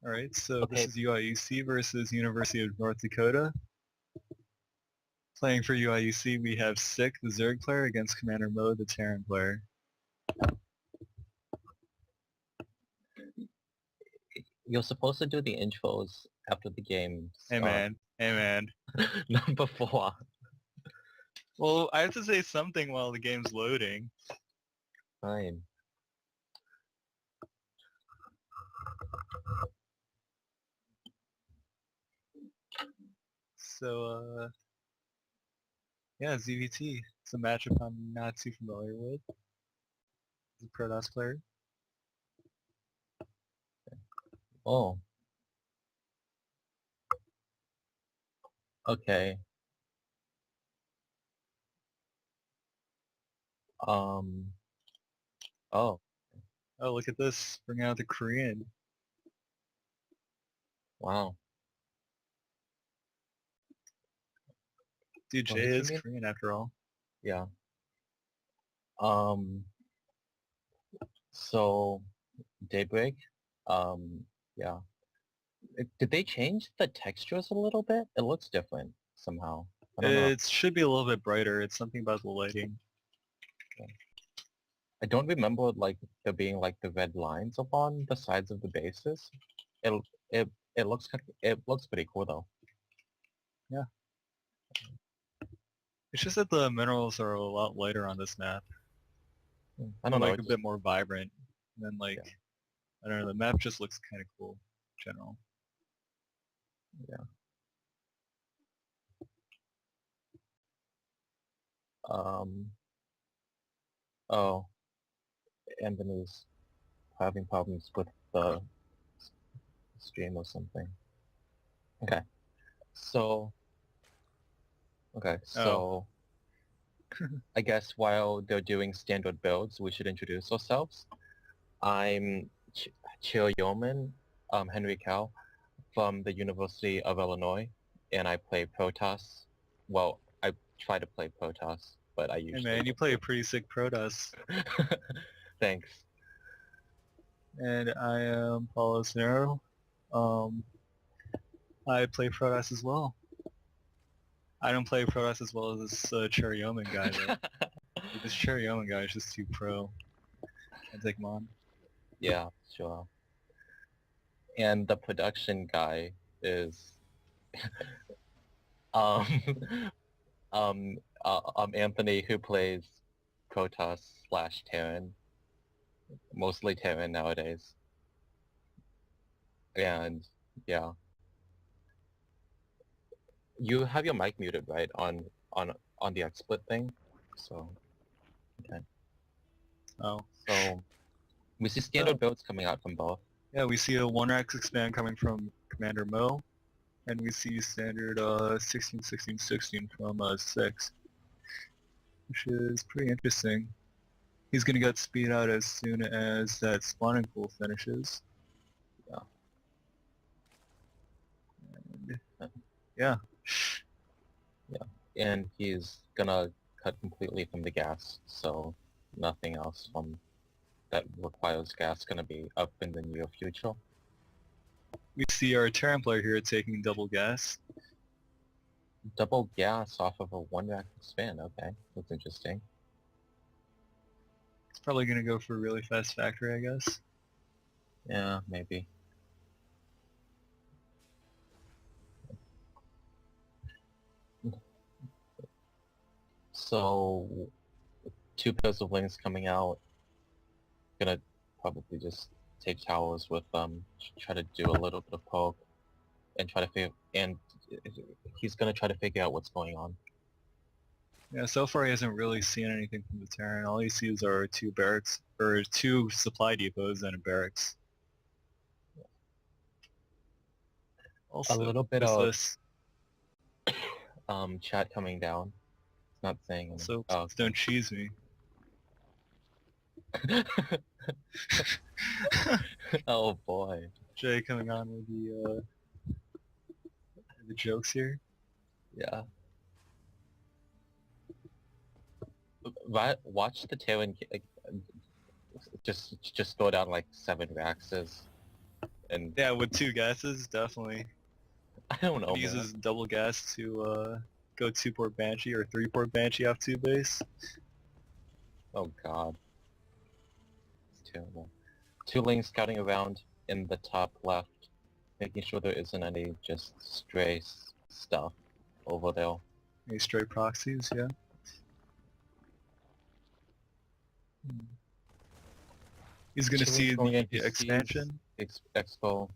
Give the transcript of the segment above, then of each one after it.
All right, so this Okay, is UIUC versus University of North Dakota. Playing for UIUC, we have Sick, the Zerg player, against Commander Mo, the Terran player. you're supposed to do the intros after the game Hey starts, man, hey man. not before. Well, I have to say something while the game's loading. Fine. So, yeah, ZVT. It's a matchup I'm not too familiar with. He's a Protoss player. Oh, okay. Um, oh, Oh, look at this. Bring out the Korean. wow. Dude, What Jay did you is mean? Korean after all. Yeah. Um, so Daybreak, um, yeah. Did they change the textures a little bit? It looks different somehow. I don't know. It should be a little bit brighter. It's something about the lighting. I don't remember like there being like the red lines upon the sides of the bases. It it looks pretty cool though. Yeah. It's just that the minerals are a lot lighter on this map. I They're don't know. like It a just bit more vibrant. And then like, yeah I don't know, the map just looks kind of cool in general. yeah. Um. Oh, Anthony's having problems with the stream or something. Okay. So okay. Oh, So I guess while they're doing standard builds, we should introduce ourselves. I'm Chill Yeoman, Henry Cow from the University of Illinois, and I play Protoss. Well, I try to play Protoss, but I hey usually man, you don't play a do. pretty sick Protoss. Thanks. And I am Paulo Cisnero. Um, I play Protoss as well. I don't play Protoss as well as this Cherry Omen guy though. Dude, this Cherry Omen guy is just too pro. Can't take him on. Yeah, sure. And the production guy is um Anthony, who plays Protoss slash Terran, mostly Terran nowadays. And yeah, you have your mic muted, right, on the XSplit thing. So okay. Oh. So we see So, standard builds coming out from both. yeah, we see a 1-rack expand coming from Commander Mo, and we see standard 16-16-16 from 6, which is pretty interesting. He's going to get speed out as soon as that spawning pool finishes. Yeah. And, yeah. Yeah. And he's gonna cut completely from the gas, so nothing else from that requires gas gonna be up in the near future. We see our Terran player here taking double gas. Double gas off of a one rack expand, okay. That's interesting. It's probably going to go for a really fast factory, I guess. Yeah, maybe. So two pairs of wings coming out. Gonna probably just take towers with try to do a little bit of poke and try to figure and he's gonna try to figure out what's going on. Yeah, so far he hasn't really seen anything from the Terran. All he sees are two barracks, or two supply depots and a barracks. A Also, little what bit is of this? chat coming down. It's not saying anything. Also, Oh, please don't cheese me. okay. Oh boy. Jay coming on with the jokes here. Yeah. Watch the Terran just throw down like 7 Raxes And Yeah, with 2 gases, definitely. I don't know, He man. uses double gas to go 2-port Banshee or 3-port Banshee off 2 base. Oh god. It's terrible. 2 lanes scouting around in the top left, making sure there isn't any just stray stuff over there. Any straight proxies, yeah. He's gonna 2 see lanes going in, the he expansion. sees Expo.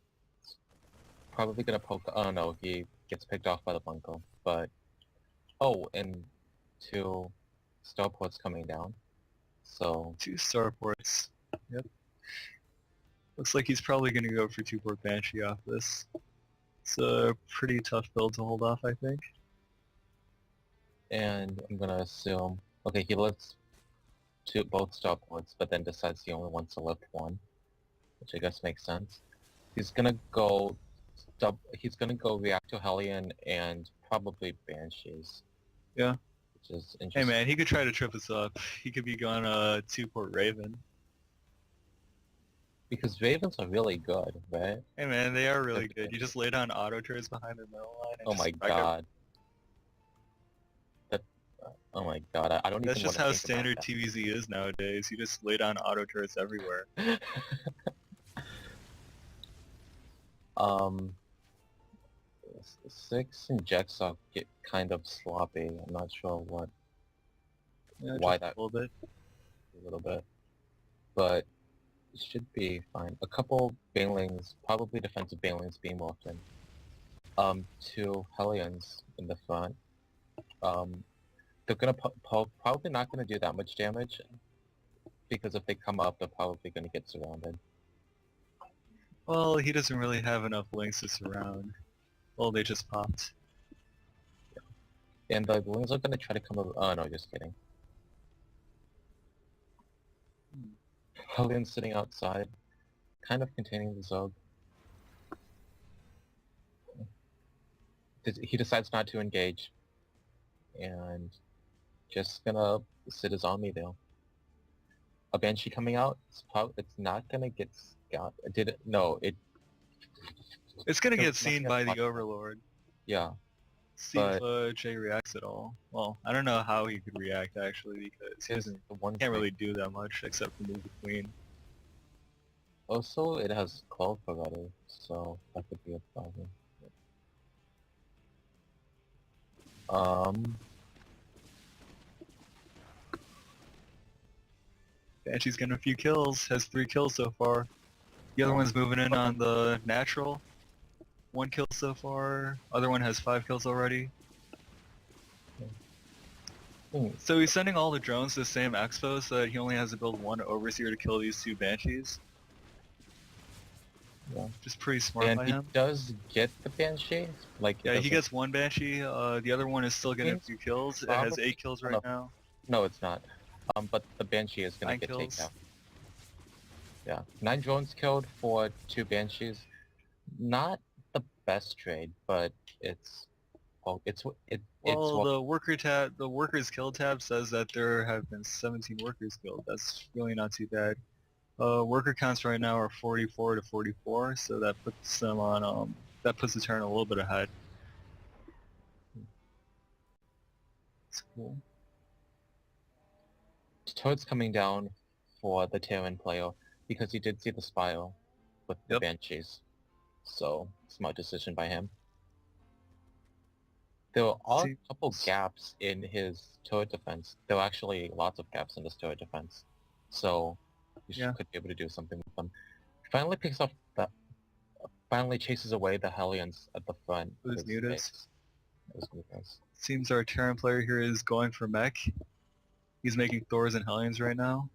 Probably gonna poke. Oh no, he gets picked off by the bunker. But oh, and 2 starports coming down. So 2 starports. Yep. Looks like he's probably gonna go for 2-port Banshee off this. It's a pretty tough build to hold off, I think. and I'm gonna assume okay, he lifts both starports, but then decides he only wants to lift one, which I guess makes sense. He's gonna go he's gonna go Reactor Hellion and probably Banshees. Yeah. Which is Hey interesting. man, he could try to trip us up. He could be going 2-port Raven. Because Ravens are really good, right? Hey man, they are really good. You just lay down auto turrets behind the middle line and Oh just my wreck everything. god. That oh my god, I don't That's even just want how to think standard about TVZ is nowadays. You just lay down auto turrets everywhere. that. um 6 and Jexoc get kind of sloppy. I'm not sure Yeah, why just that a little bit. a little bit. But it should be fine. A couple Banelings, probably defensive Banelings being morphed in. 2 Hellions in the front. They're gonna probably not gonna do that much damage, because if they come up, they're probably gonna get surrounded. Well, he doesn't really have enough links to surround. Well, they just popped. And the balloons are gonna try to come over. Oh no, just kidding. Hellions sitting outside, kind of containing the Zog. He decides not to engage, and just gonna sit his army there. A Banshee coming out, it's not gonna get scout. Did it? No, it. It's gonna No, get it's not seen gonna by block the it. Overlord. Yeah, See but if Jay reacts at all. Well, I don't know how he could react actually because he here's doesn't, the one can't thing. really do that much except for move the queen. Also, it has Cloak already, so that could be a problem. Um, Banshee's getting a few kills, has 3 kills so far. The other one's moving in on the natural. 1 kill so far. Other one has 5 kills already. So he's sending all the drones to the same expo so that he only has to build 1 Overseer to kill these 2 Banshees. yeah. Just pretty smart And by he him. does get the Banshee. Like Yeah, he doesn't- gets 1 Banshee. The other one is still getting a few kills. It has Probably 8 kills right now. No, it's not. But the Banshee is gonna 9 get kills. taken out. Yeah, 9 drones killed for 2 Banshees. Not the best trade, but it's Well, the workers kill tab says that there have been 17 workers killed. That's really not too bad. Worker counts right now are 44 to 44, so that puts them on that puts the turn a little bit ahead. It's cool. Toad's coming down for the Terran player because he did see the Spire with the Yep. Banshees. So, smart decision by him. There are a couple gaps in his turret defense. There are actually lots of gaps in his turret defense. So, you could be able to do something with them. Finally picks up the... Finally chases away the Hellions at the front. With his mutas. Seems our Terran player here is going for mech. He's making Thors and Hellions right now.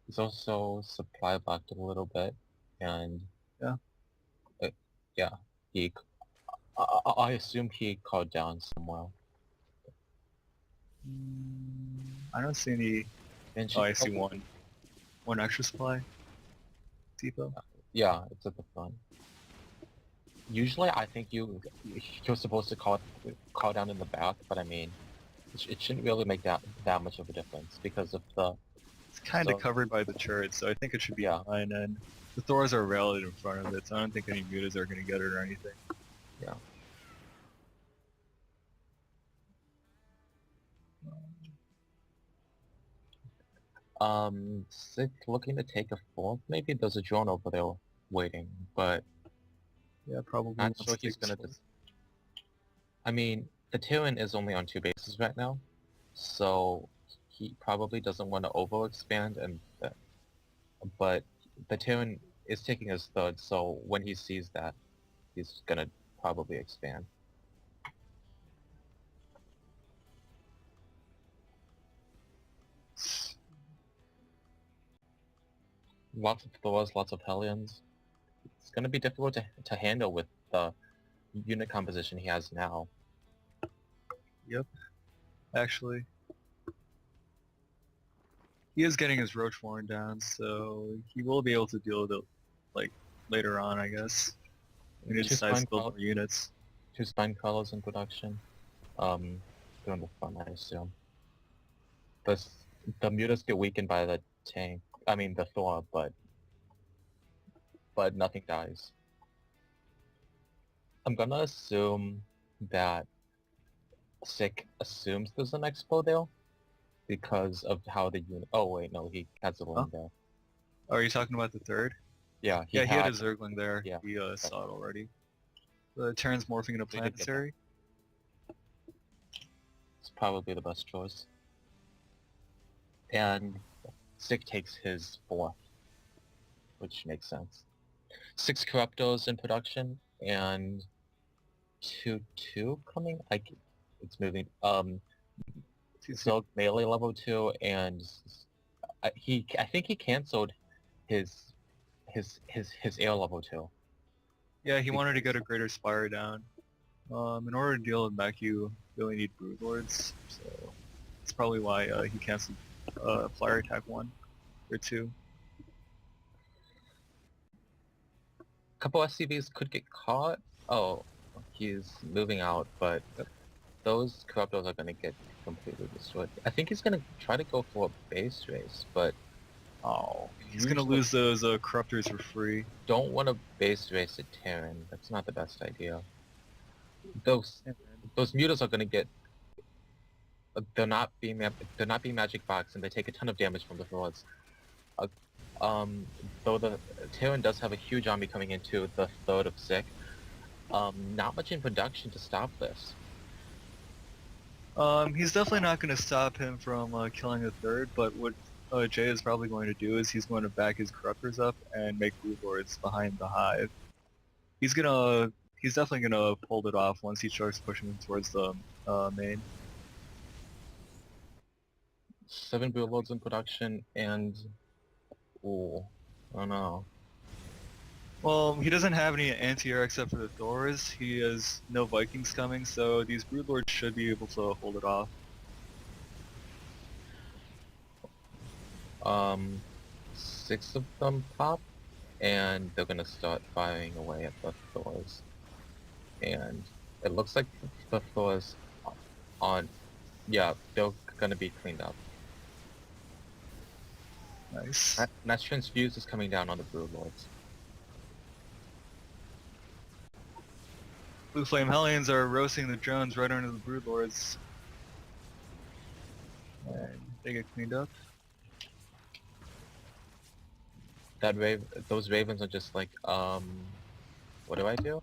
He's also supply blocked a little bit, and yeah, he. I assume he called down somewhere. I don't see any. Banshee, Oh, I see one. One extra supply. Depot. Yeah, it's at the front. Usually, I think you're supposed to call down in the back, but I mean, it shouldn't really make that much of a difference because of the. It's kind of covered by the turret, so I think it should be fine. And The Thors are rallied in front of it, so I don't think any mutas are going to get it or anything. Yeah. Sick looking to take a fourth. Maybe there's a drone over there waiting, but Yeah, probably not wants sure to he's take gonna. this I mean, the Terran is only on 2 bases right now, so he probably doesn't want to overexpand, and but the Terran is taking his third, so when he sees that, he's gonna probably expand. Lots of Thors, lots of Hellions. It's gonna be difficult to handle with the unit composition he has now. Yep. Actually, he is getting his Roach Warren down, so he will be able to deal with it, like, later on, I guess. When he Two decides spine to build more units. 2 spine colors in production. During the fun, I assume. The mutas get weakened by the tank. I mean the Thor, but nothing dies. I'm gonna assume that Sick assumes there's an expo there because of how the unit. Oh wait, no, he has the one there. Oh, are you talking about the third? Yeah, Yeah, he had a Zergling there. Yeah. He saw it already. The Terran's morphing into We did get that. Planetary. It's probably the best choice. And Sick takes his fourth, which makes sense. 6 Corruptos in production and 2-2 coming. It's moving. Zerg melee level 2 and I think he canceled his air level 2. Yeah, he wanted to get a Greater Spire down. In order to deal with mech, you really need Broodlords, so that's probably why he canceled Flyer Attack 1 or 2. A couple SCVs could get caught. Oh, he's moving out, but those Corruptos are going to get completely destroyed. I think he's going to try to go for a base race, but oh, He's going to lose those Corruptors for free. Don't want to base race a Terran. That's not the best idea. Those mutas are going to get. They're not being magic box, and they take a ton of damage from the Thors. Though the Terran does have a huge army coming into the third of Sick, not much in production to stop this. He's definitely not going to stop him from killing the third, but what Jay is probably going to do is he's going to back his Corruptors up and make Broodlords behind the Hive. He's definitely gonna hold it off once he starts pushing towards the main. 7 Broodlords in production, and ooh, I don't know. Well, he doesn't have any anti-air except for the Thors. He has no Vikings coming, so these Broodlords should be able to hold it off. 6 of them pop, and they're gonna start firing away at the Thors. And it looks like the Thors yeah, they're gonna be cleaned up. Nice. Mass Transfuse is coming down on the Broodlords. Blue Flame Hellions are roasting the drones right under the Broodlords. And they get cleaned up. Those Ravens are just like, what do I do?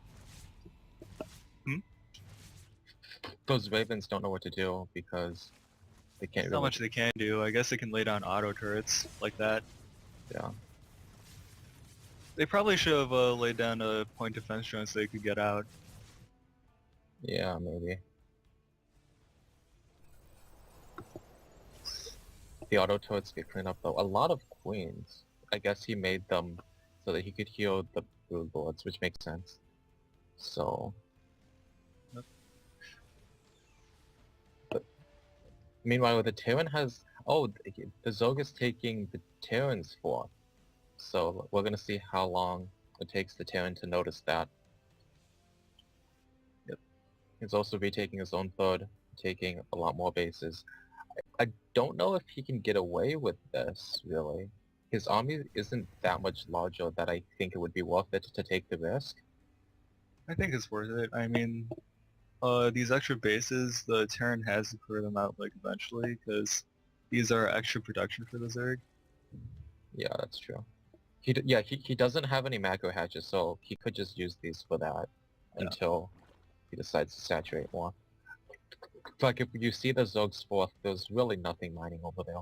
Those Ravens don't know what to do because they can't. Not much they can do. I guess they can lay down auto turrets like that. Yeah. They probably should have laid down a point defense drone so they could get out. Yeah, maybe. The auto turrets get cleaned up though. A lot of queens. I guess he made them so that he could heal the Broodlords, which makes sense. So. But, meanwhile, the Terran has. Oh, the Zerg is taking the Terran's fourth. So we're gonna see how long it takes the Terran to notice that. Yep. He's also retaking his own third, taking a lot more bases. I don't know if he can get away with this, really. his army isn't that much larger that I think it would be worth it to take the risk. I think it's worth it. I mean, these extra bases, the Terran has to clear them out like eventually because these are extra production for the Zerg. Yeah, that's true. He doesn't have any macro hatches, so he could just use these for that Yeah. until he decides to saturate more. Like if you see the Zog's fourth, there's really nothing mining over there.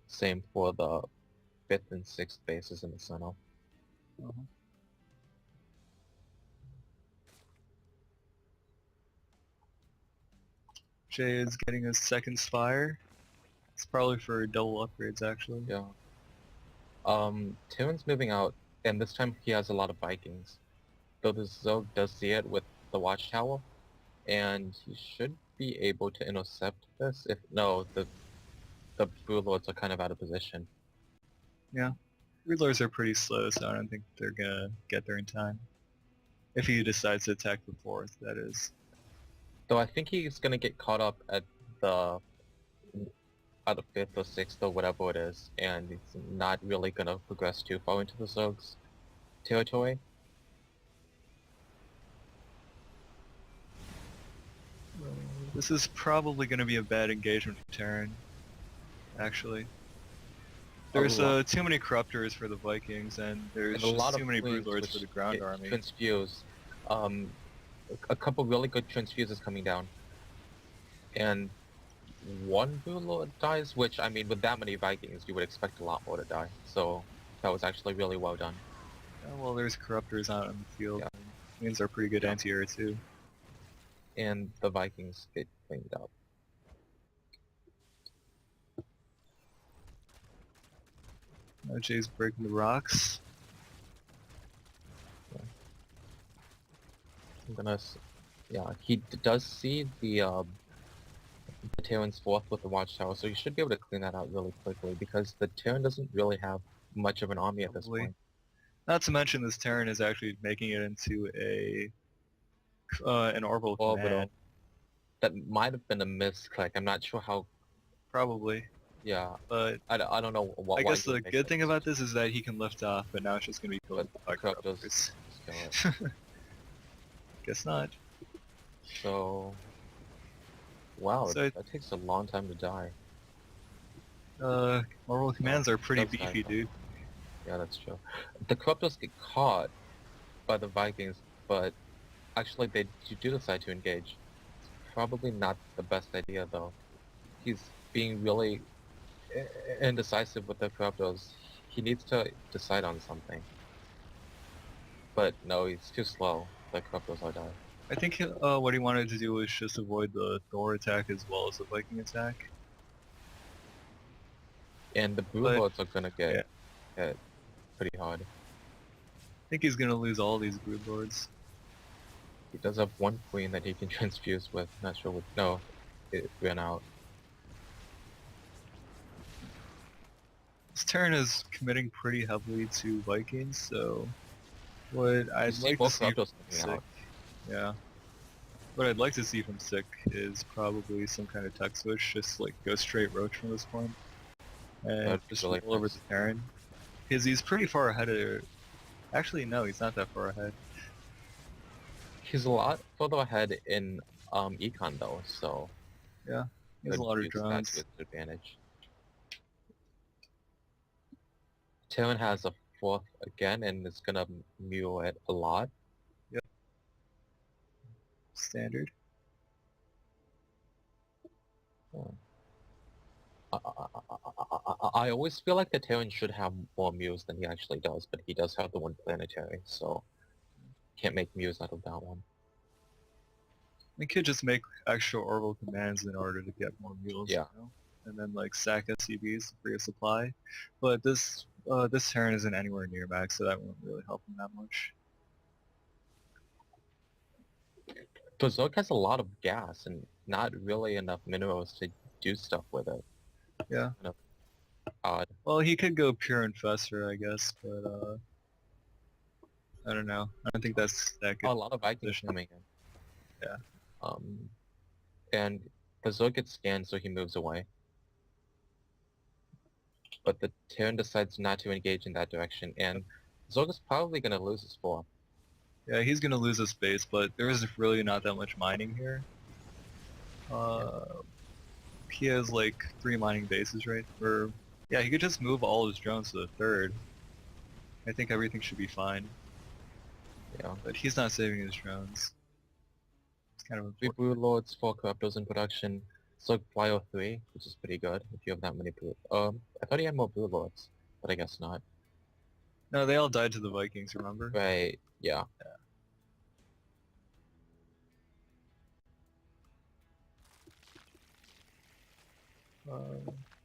Same for the fifth and sixth bases in the center. Uh-huh. Jay is getting his second Spire. It's probably for double upgrades actually. Yeah. Terran's moving out, and this time he has a lot of Vikings. Though the Zog does see it with the Watchtower, and he should be able to intercept this. If no, the Broodlords are kind of out of position. Broodlords are pretty slow, so I don't think they're gonna get there in time. If he decides to attack the fourth, that is. Though I think he's gonna get caught up at the fifth or sixth or whatever it is, and he's not really gonna progress too far into the Zog's territory. This is probably going to be a bad engagement for Terran, actually. There's too many Corruptors for the Vikings, and there's And a lot just too of many Queens Broodlords which for the ground get army. Transfuse. A couple really good transfuses coming down. And one Broodlord dies, which, I mean, with that many Vikings, you would expect a lot more to die. So, that was actually really well done. Well, there's Corruptors out in the field. Yeah. Queens are pretty good anti-air too. And the Vikings get cleaned up. Now Jay's breaking the rocks. I'm gonna, yeah, he does see the Terran's fourth with the Watchtower, so you should be able to clean that out really quickly, because the Terran doesn't really have much of an army at this Probably. point. Not to mention this Terran is actually making it into an orbital command. That might have been a misclick. I'm not sure how. Probably. Yeah, But I don't know what. I why guess he would the make good that thing about decision. this is that he can lift off, but now it's just going to be killed by Corruptors Corruptors. kill it. Guess not. So, wow, So that takes a long time to die. Orbital commands are pretty Does die, beefy, though. dude. Yeah, that's true. The Corruptors get caught by the Vikings, but actually they do decide to engage. It's probably not the best idea, though. He's being really indecisive with the Corruptors. He needs to decide on something. But no, he's too slow. The Corruptors are dying. I think what he wanted to do was just avoid the Thor attack as well as the Viking attack. And the Broodlords are gonna get hit pretty hard. I think he's going to lose all these Broodlords. He does have one queen that he can transfuse with. Not sure what. No, it ran out. This turn is committing pretty heavily to Vikings, so what I'd like to see from Sick, yeah. What I'd like to see from Sick is probably some kind of tech switch, just like go straight Roach from this point, and That'd be just really roll over nice. the Terran, because he's pretty far ahead of. Actually, no, he's not that far ahead. He's a lot further ahead in econ though, so Yeah, he has a could lot of use that drones. to its advantage. Terran has a fourth again, and it's gonna mule it a lot. Standard. I always feel like the Terran should have more mules than he actually does, but he does have the one planetary, so can't make mules out of that one. We could just make extra orbital commands in order to get more mules, Yeah. you know? And then like sack SCVs to free a supply. But this Terran isn't anywhere near max, so that won't really help him that much. The Zerg has a lot of gas and not really enough minerals to do stuff with it. Yeah. Kind of odd. Well, he could go pure infestor, I guess, but I don't know. I don't think that's that good. Oh, a lot of Vikings position. coming in. Yeah. And the Zerg gets scanned, so he moves away. but the Terran decides not to engage in that direction, and Zerg is probably going to lose his 4. Yeah, he's gonna lose his base, but there is really not that much mining here. He has like 3 mining bases, right? Or yeah, he could just move all his drones to the 3rd. I think everything should be fine. Yeah. But he's not saving his drones. It's kind of 3 important. Blue Lords, 4 Corruptors in production, Zerg Flyo 3, which is pretty good if you have that many Blue... I thought he had more Blue Lords, but I guess not. No, they all died to the Vikings, remember? Right, yeah.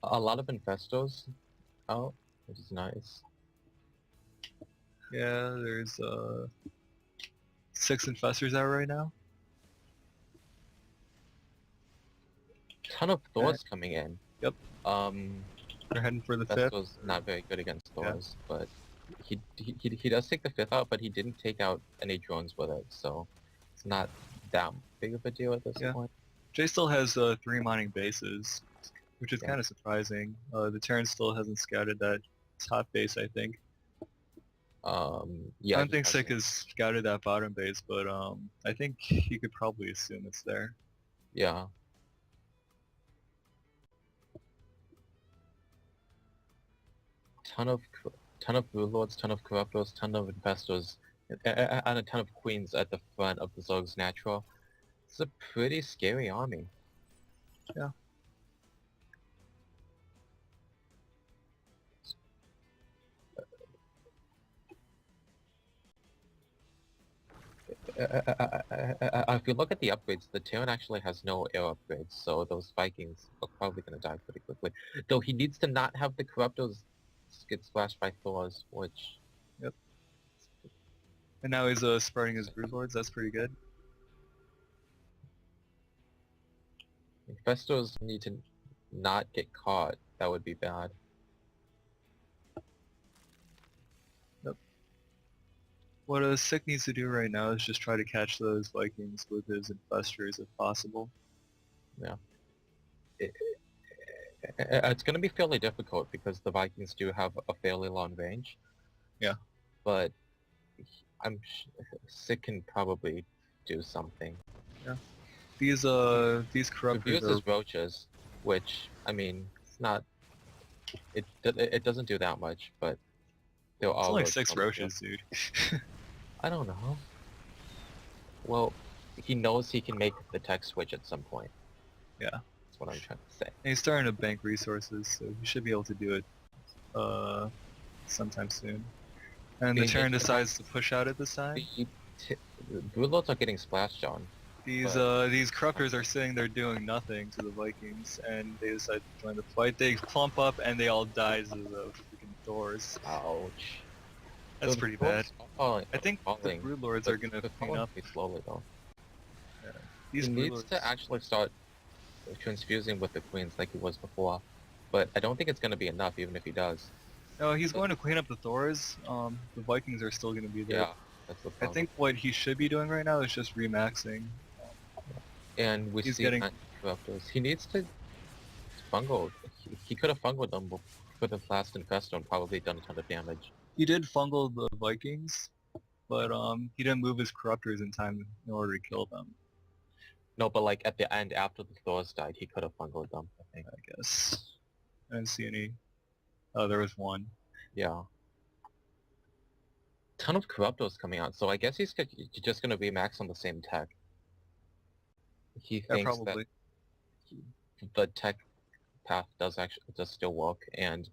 A lot of Infestos out, which is nice. Yeah, there's 6 infestors out right now. Ton of Thors coming in. Yep. They're heading for the 5th. Infestos not very good against Thors, but he does take the 5th out, but he didn't take out any drones with it, so it's not that big of a deal at this point. Jay still has 3 mining bases, which is Yeah. kind of surprising. The Terran still hasn't scouted that top base, I think. Yeah. I don't think Sick has scouted that bottom base, but I think he could probably assume it's there. Yeah. Ton of Blue Lords, ton of Corruptors, ton of Infestors, and a ton of Queens at the front of the Zerg's Natural. It's a pretty scary army. Yeah. If you look at the upgrades, the Terran actually has no air upgrades, so those Vikings are probably going to die pretty quickly. Though he needs to not have the Corruptors get splashed by Thors, which... Yep. And now he's spreading his Brood Lords, that's pretty good. Infestos need to not get caught, that would be bad. What Sick needs to do right now is just try to catch those Vikings with his infestors if possible. Yeah. It's going to be fairly difficult because the Vikings do have a fairly long range. Yeah. But Sick can probably do something. Yeah. These Corruptors Reviews is roaches, which, I mean, it's not... It doesn't do that much, but they're all... It's only 6 roaches, dude. I don't know. Well, he knows he can make the tech switch at some point. Yeah. That's what I'm trying to say. And he's starting to bank resources, so he should be able to do it sometime soon. And the Terran decides to push out at this time. The Brood Lords are getting splashed on. These Corruptors are sitting there doing nothing to the Vikings, and they decide to join the fight. They clump up and they all die to the freaking Thors. Ouch. That's pretty bad. I think the Brood Lords are gonna clean up. Pretty slowly though. Yeah. He needs to actually start transfusing with the Queens like he was before, but I don't think it's gonna be enough even if he does. No, he's going to clean up the Thors. The Vikings are still gonna be there. Yeah, that's the I problem. think what he should be doing right now is just remaxing. And we see Corruptors. He needs to fungal. He could have fungled them for the last Infesto and probably done a ton of damage. He did fungal the Vikings, but he didn't move his Corruptors in time in order to kill them. No, but like at the end after the Thors died, he could have fungled them, I think. I guess. I didn't see any. Oh, there was one. Yeah. Ton of Corruptors coming out, so I guess he's just gonna remax on the same tech. He thinks that the tech path does still work, and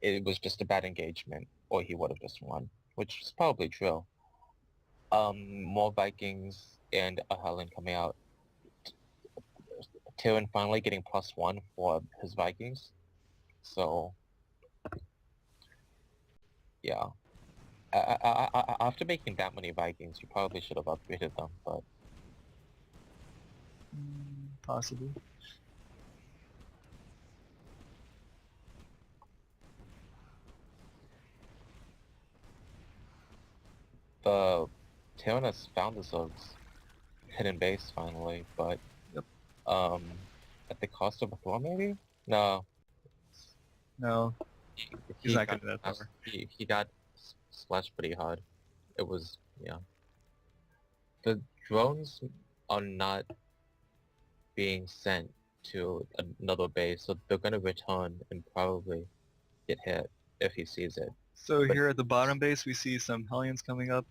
it was just a bad engagement, or he would have just won, which is probably true. More Vikings and a Helen coming out. Terran finally getting +1 for his Vikings, so yeah. After making that many Vikings, you probably should have upgraded them, but... Possibly. The Terran has found the Zerg's hidden base finally, but yep. At the cost of a Thor maybe? No. No, he's He not got getting that splashed- far. he got splashed pretty hard. It was, yeah. The drones are not being sent to another base, so they're gonna return and probably get hit if he sees it. So But here at the bottom base, we see some Hellions coming up.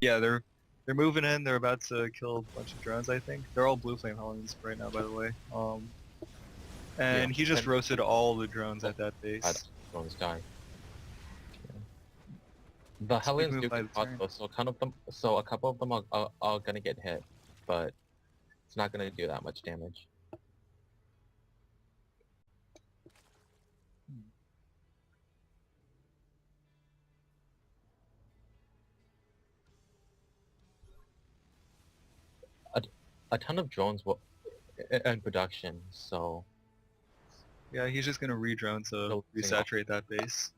Yeah, they're moving in. They're about to kill a bunch of drones, I think. They're all blue flame Hellions right now, by the way. yeah, And he just and roasted all the drones oh, at that God, base. drones die. The It's a big Hellions move do by get the caught turn. though, so a couple of them are gonna get hit, but it's not gonna do that much damage. A, a ton of drones were in production, so Yeah, he's just gonna re-drone to they're losing all. resaturate that base.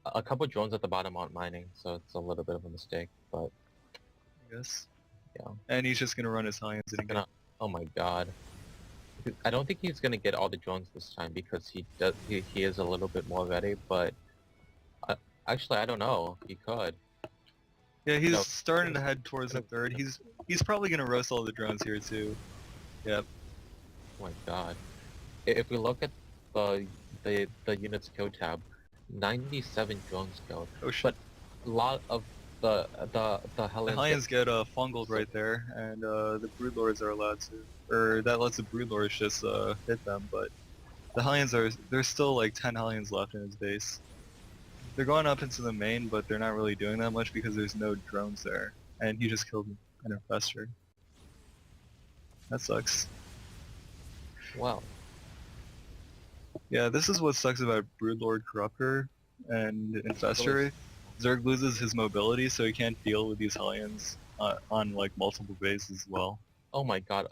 A couple drones at the bottom aren't mining, so it's a little bit of a mistake, but I guess. yeah. And he's just gonna run his Hellions in again. Oh my god. I don't think he's gonna get all the drones this time because he is a little bit more ready, but actually I don't know. He could. Yeah, he's No. starting to head towards the third. He's probably gonna roast all the drones here too. Yep. Oh my god. If we look at the units kill tab, 97 drones killed. Oh shit. But a lot of the The Hellions Hellions get fungled right there, and the Broodlords are allowed to, or that lets the Broodlords just hit them. But the Hellions there's still like 10 Hellions left in his base. They're going up into the main, but they're not really doing that much because there's no drones there, and he just killed an Infestor. That sucks. Wow. Yeah, this is what sucks about Broodlord Corruptor and Infestor. Zerg loses his mobility, so he can't deal with these Hellions on like multiple bases as well. Oh my god.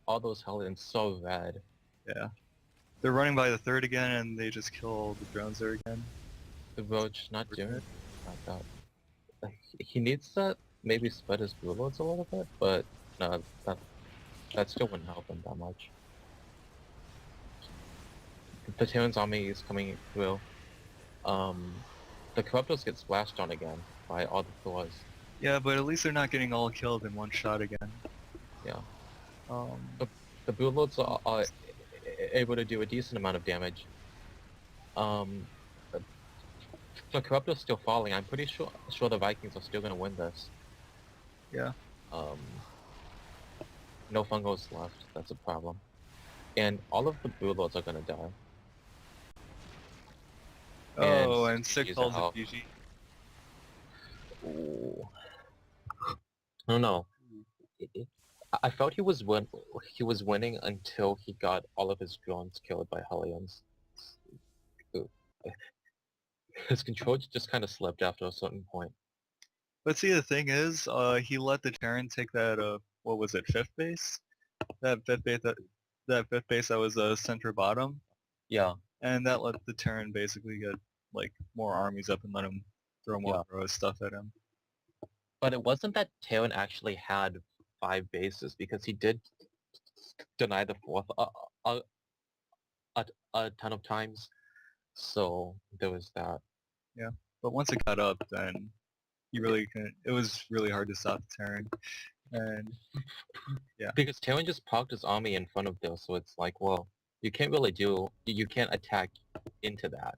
All those Hellions so red. Yeah. They're running by the third again, and they just kill the drones there again. The Roach not doing it. Not that. He needs to maybe spread his blue loads a little bit, but no, that still wouldn't help him that much. The Terran's army is coming through. The Corruptors get splashed on again by all the Thors. Yeah, but at least they're not getting all killed in one shot again. Yeah. Um, The blue loads are able to do a decent amount of damage. The Corruptor's still falling. I'm pretty sure the Vikings are still gonna win this. yeah. No fungos left. That's a problem. And all of the blue lords are gonna die. Oh, and GGs Sick are calls out. it GG. Ooh. I don't know. I felt he was winning until he got all of his drones killed by Hellions. His control just kind of slipped after a certain point. But see, the thing is, he let the Terran take that, what was it, fifth base? That fifth base that was center bottom, Yeah, and that let the Terran basically get like more armies up and let him throw more stuff at him. but it wasn't that Terran actually had 5 bases because he did deny the fourth a ton of times. So there was that. Yeah, but once it got up, then he really couldn't. It was really hard to stop the Terran, and yeah. Because Terran just parked his army in front of there, so it's like, well, you can't really you can't attack into that.